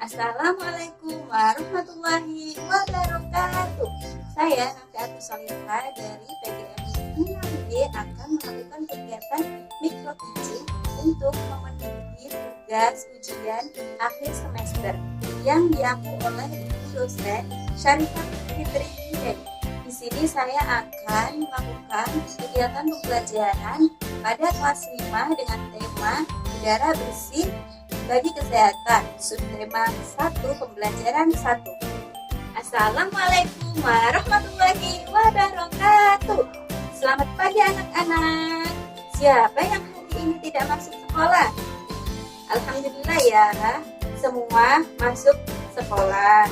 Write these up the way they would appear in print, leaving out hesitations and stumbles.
Assalamualaikum warahmatullahi wabarakatuh. Saya Nafiatul Solihah dari PGRI 6D akan melakukan kegiatan mikro teaching untuk memenuhi tugas ujian akhir semester yang diampu oleh Ibu dosen Syarifah Fitri Hidayat. Di sini saya akan melakukan kegiatan pembelajaran pada kelas 5 dengan tema udara bersih bagi kesehatan, subtema 1, pembelajaran 1. Assalamualaikum warahmatullahi wabarakatuh. Selamat pagi anak-anak. Siapa yang hari ini tidak masuk sekolah? Alhamdulillah ya, semua masuk sekolah.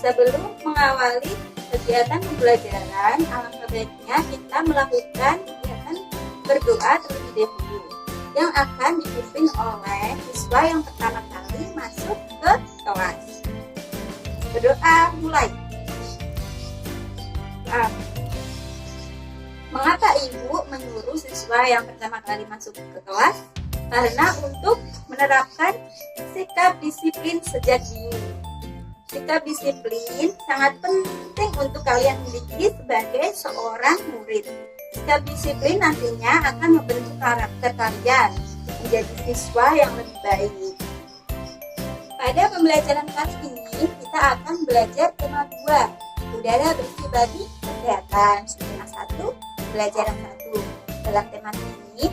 Sebelum mengawali kegiatan pembelajaran, alangkah baiknya kita melakukan kegiatan berdoa terlebih dahulu yang akan dipimpin oleh siswa yang pertama kali masuk ke kelas. Berdoa mulai. Mengapa Ibu menyuruh siswa yang pertama kali masuk ke kelas? Karena untuk menerapkan sikap disiplin sejak dini. Sikap disiplin sangat penting untuk kalian miliki sebagai seorang murid. Sikap disiplin nantinya akan membentuk karakter kalian menjadi siswa yang lebih baik. Pada pembelajaran kali ini kita akan belajar tema 2, udara bersih bagi kesehatan, tema 1, pembelajaran 1. Dalam tema ini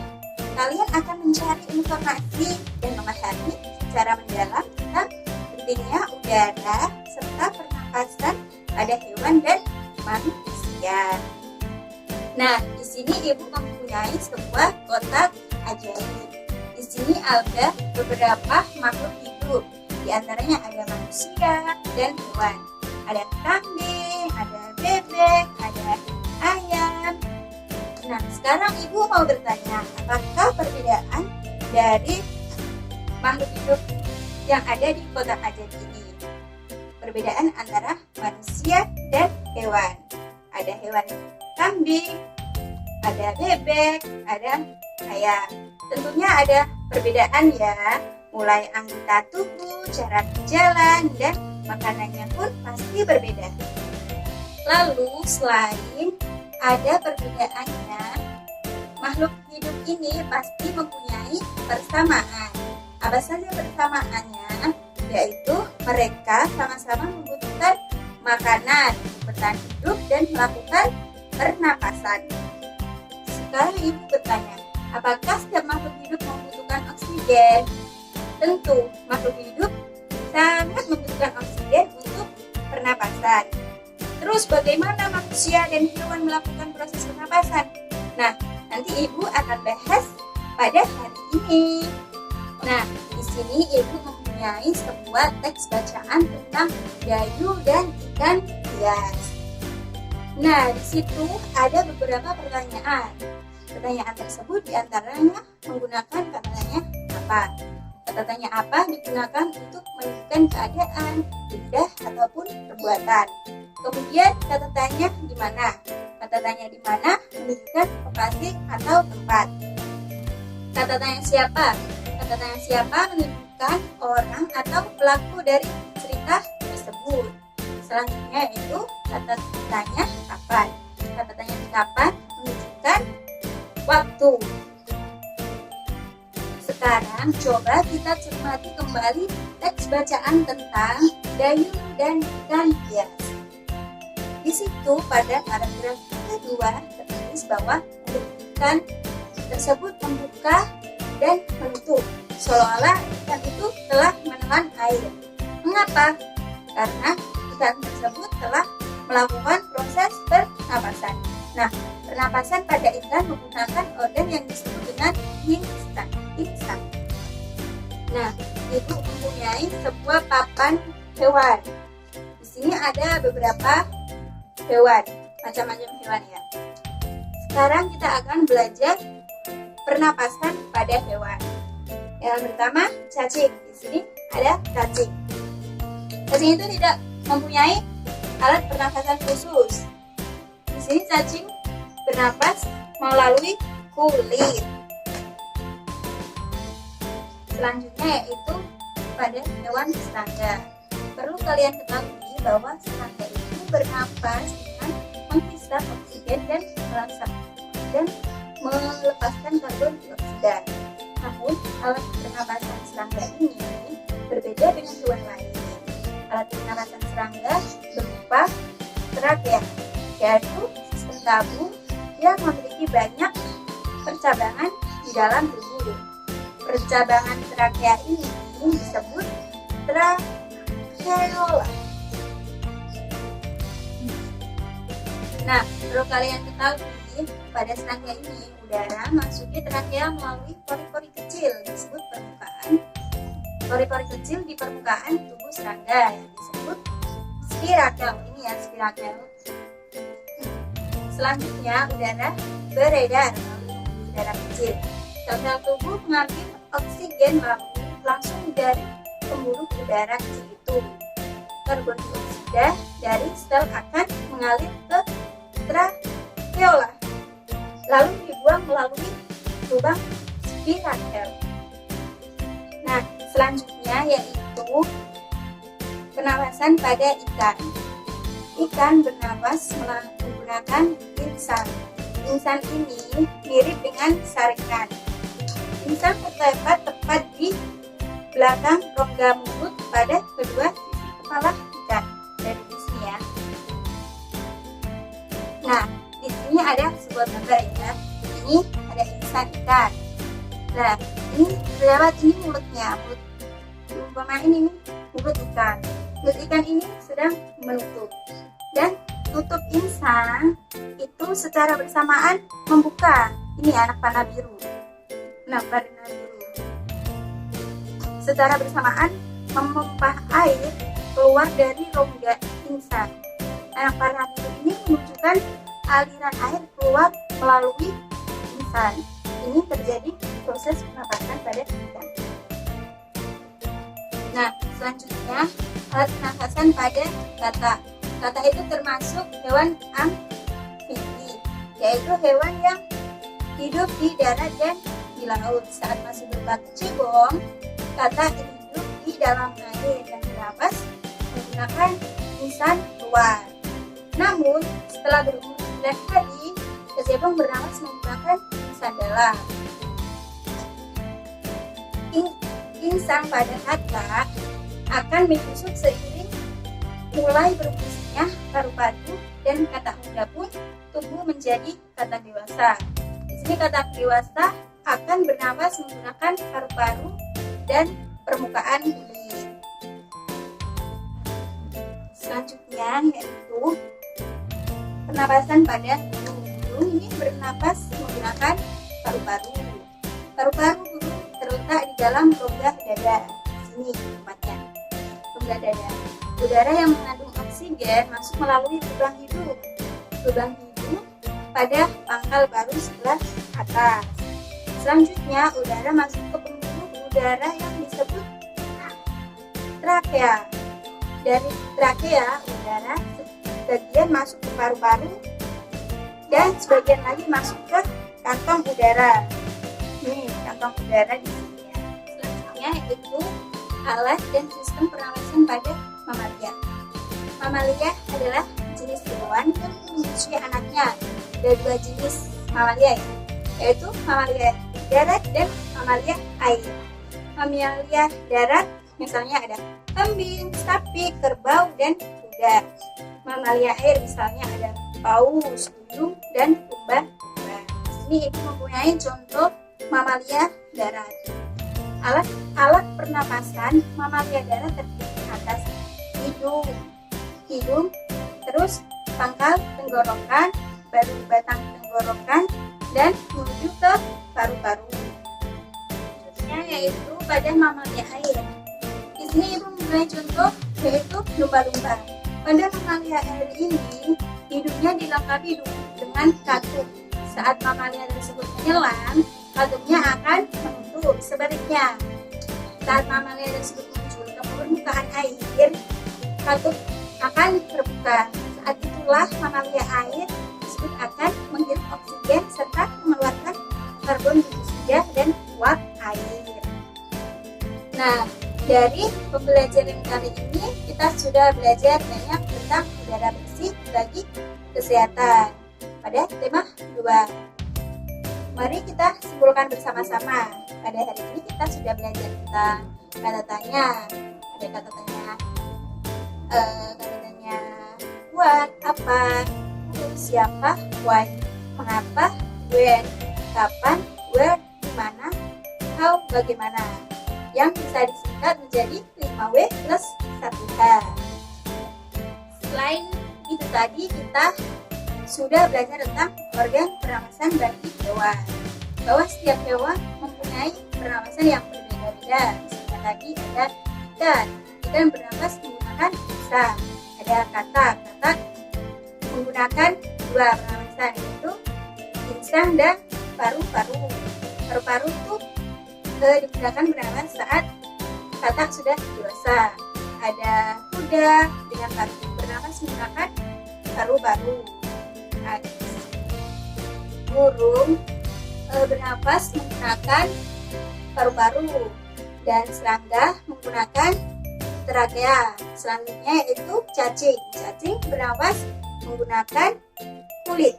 kalian akan mencari informasi dan memahami secara mendalam tentang pentingnya udara serta pernapasan pada hewan dan manusia. Nah, di sini Ibu mempunyai sebuah kotak ajaib. Di sini ada beberapa makhluk hidup. Di antaranya ada manusia dan hewan. Ada kambing, ada bebek, ada ayam. Nah, sekarang Ibu mau bertanya, apakah perbedaan dari makhluk hidup yang ada di kotak ajaib ini? Perbedaan antara manusia dan hewan. Ada hewan kambing, ada bebek, ada ayam. Tentunya ada perbedaan ya, mulai anggota tubuh, cara berjalan, dan makanannya pun pasti berbeda. Lalu selain ada perbedaannya, makhluk hidup ini pasti mempunyai persamaan. Apa saja persamaannya? Yaitu mereka sama-sama membutuhkan makanan, bertahan hidup, dan melakukan pernapasan. Sekarang Ibu bertanya, apakah setiap makhluk hidup membutuhkan oksigen? Tentu, makhluk hidup sangat membutuhkan oksigen untuk pernapasan. Terus bagaimana manusia dan hewan melakukan proses pernapasan? Nah, nanti Ibu akan bahas pada hari ini. Nah, di sini Ibu mempunyai sebuah teks bacaan tentang gayu dan ikan hias. Nah, di situ ada beberapa pertanyaan. Pertanyaan tersebut diantaranya menggunakan kata tanya apa. Kata tanya apa digunakan untuk menunjukkan keadaan, benda, ataupun perbuatan. Kemudian kata tanya di mana. Kata tanya di mana menunjukkan lokasi atau tempat. Kata tanya siapa. Kata tanya siapa menunjukkan orang atau pelaku dari cerita tersebut. Selanjutnya itu kata tanya kapan. Kata tanya kapan menunjukkan waktu. Sekarang coba kita cermati kembali teks bacaan tentang gayu dan ikan hias. Di situ pada paragraf kedua tertulis bahwa ikan tersebut membuka dan menutup, seolah-olah ikan itu telah menelan air. Mengapa? Karena ikan tersebut telah melakukan proses pernapasan. Nah, pernapasan pada ikan menggunakan organ yang disebut dengan insang. Nah, Ibu mempunyai sebuah papan hewan. Di sini ada beberapa hewan, macam-macam hewan ya. Sekarang kita akan belajar pernapasan pada hewan. Yang pertama, cacing. Di sini ada cacing. Cacing itu tidak mempunyai alat pernafasan khusus. Di sini cacing bernapas melalui kulit. Selanjutnya yaitu pada hewan serangga. Perlu kalian ketahui bahwa serangga itu bernapas dengan menghisap oksigen dan melepaskan karbon dioksida. Namun alat pernapasan serangga ini berbeda dengan hewan lain. Alat pernapasan serangga berupa trakea, yaitu sistem tabung yang memiliki banyak percabangan di dalam tubuh. Percabangan trakea ini disebut trakeola. Nah, perlu kalian ketahui pada serangga ini udara masuk ke trakea melalui pori-pori kecil disebut permukaan. Pori-pori kecil di permukaan tubuh serangga yang disebut spirakel. Ini ya spirakel. Selanjutnya udara beredar melalui udara kecil. Sel-sel tubuh mengambil oksigen langsung dari pembuluh udara kecil itu. Karbon dioksida dari sel akan mengalir ke trakeola, lalu dibuang melalui lubang spirakel. Nah, selanjutnya yaitu pernapasan pada ikan. Ikan bernapas menggunakan insang. Insang ini mirip dengan saringan. Insang terdapat tepat di belakang rongga mulut pada kedua sisi kepala ikan. Dari di sini ya. Nah, di sini ada sebuah gambar ya. Ini ada insang ikan. Nah, ini terdapat ini mulutnya. Umpama ini mulut ikan. Mulut ikan ini sedang menutup. Dan tutup insang itu secara bersamaan membuka. Ini anak panah biru. Anak panah biru. Secara bersamaan memompa air keluar dari rongga insang. Anak panah biru ini menunjukkan aliran air keluar melalui insang. Ini terjadi proses pernapasan pada ikan. Nah, selanjutnya alat pernapasan pada kata. Kata itu termasuk hewan amfibi, yaitu hewan yang hidup di darat dan di laut. Saat masih berbatu cebong, kata hidup di dalam air dan bernapas menggunakan insang luar. Namun, setelah berumur 9 hari, kecebong bernapas menggunakan insang dalam. Insang pada kata akan menyusut seiring mulai berfungsinya paru-paru, dan kata muda pun tumbuh menjadi kata dewasa. Di sini kata dewasa akan bernapas menggunakan paru-paru dan permukaan kulit. Selanjutnya yaitu pernapasan pada burung. Burung ini bernapas menggunakan paru-paru. Paru-paru burung terletak di dalam rongga dada. Sini tempatnya, rongga dada. Udara yang mengandung oksigen masuk melalui lubang hidung. Lubang hidung pada pangkal paru sebelah atas. Selanjutnya, udara masuk ke pembuluh udara yang disebut trakea. Dari trakea, udara sebagian masuk ke paru-paru dan sebagian lagi masuk ke kantong udara. Ini kantong udara di sini ya. Selanjutnya yaitu alat dan sistem pernapasan pada mamalia. Mamalia adalah jenis hewan yang menyusui anaknya. Ada dua jenis mamalia ya, yaitu mamalia darat dan mamalia air. Mamalia darat misalnya ada kambing, sapi, kerbau, dan kuda. Mamalia air misalnya ada paus, duyung, dan lumba-lumba. Ini ibu mempunyai contoh mamalia darat. Alat pernapasan mamalia darat terdiri atas hidung, terus pangkal tenggorokan, baru batang tenggorokan, dan menuju ke paru-paru. Contohnya yaitu pada mamalia air. Di sini ibu mempunyai contoh yaitu lumba-lumba. Pada mamalia air ini hidungnya dilengkapi dengan katup. Saat mamalia tersebut menyelam, katupnya akan menutup. Sebaliknya, saat mamalia tersebut muncul ke permukaan air, katup akan terbuka. Saat itulah mamalia air tersebut akan menghirup oksigen serta mengeluarkan karbon dioksida dan uap air. Nah, dari pembelajaran kali ini kita sudah belajar banyak tentang udara bersih bagi kesehatan pada tema 2. Mari kita simpulkan bersama-sama. Pada hari ini kita sudah belajar tentang kata tanya. Ada kata tanya what, apa, siapa, why, mengapa, when, kapan, where, dimana, how, bagaimana, yang bisa disingkat menjadi 5W plus 1H. Selain itu tadi kita sudah belajar tentang organ pernapasan bagi hewan, bahwa setiap hewan mempunyai pernapasan yang berbeda-beda. Misalnya tadi ada ikan bernapas menggunakan insang, ada katak menggunakan 2 pernapasan, yaitu insang dan paru-paru. Paru-paru itu digunakan bernapas saat katak sudah dewasa. Ada kuda dengan bernapas menggunakan paru-paru. Burung bernapas menggunakan paru-paru, dan serangga menggunakan trakea. Selanjutnya yaitu cacing bernapas menggunakan kulit.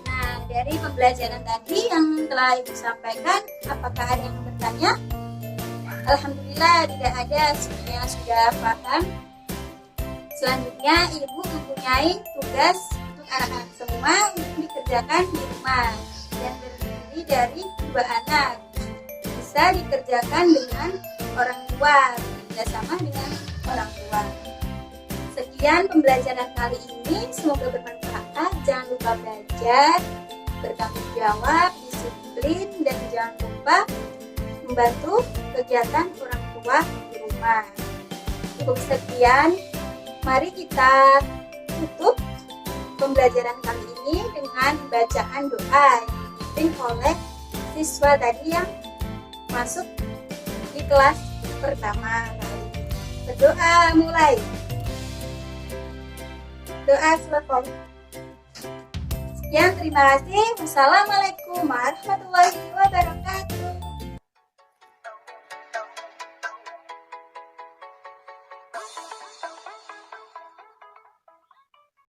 Nah, dari pembelajaran tadi yang telah Ibu sampaikan, apakah ada yang bertanya? Alhamdulillah tidak ada, semuanya sudah paham. Selanjutnya Ibu mempunyai tugas anak-anak semua untuk dikerjakan di rumah dan terdiri dari 2 anak. Bisa dikerjakan dengan orang tua, bekerjasama dengan orang tua. Sekian pembelajaran kali ini, semoga bermanfaat. Jangan lupa belajar, bertanggung jawab, disiplin, dan jangan lupa membantu kegiatan orang tua di rumah. Cukup sekian, mari kita tutup pembelajaran kali ini dengan bacaan doa yang dipimpin oleh siswa tadi yang masuk di kelas pertama kali. Berdoa mulai. Doa selesai. Sekian, terima kasih. Wassalamualaikum warahmatullahi wabarakatuh.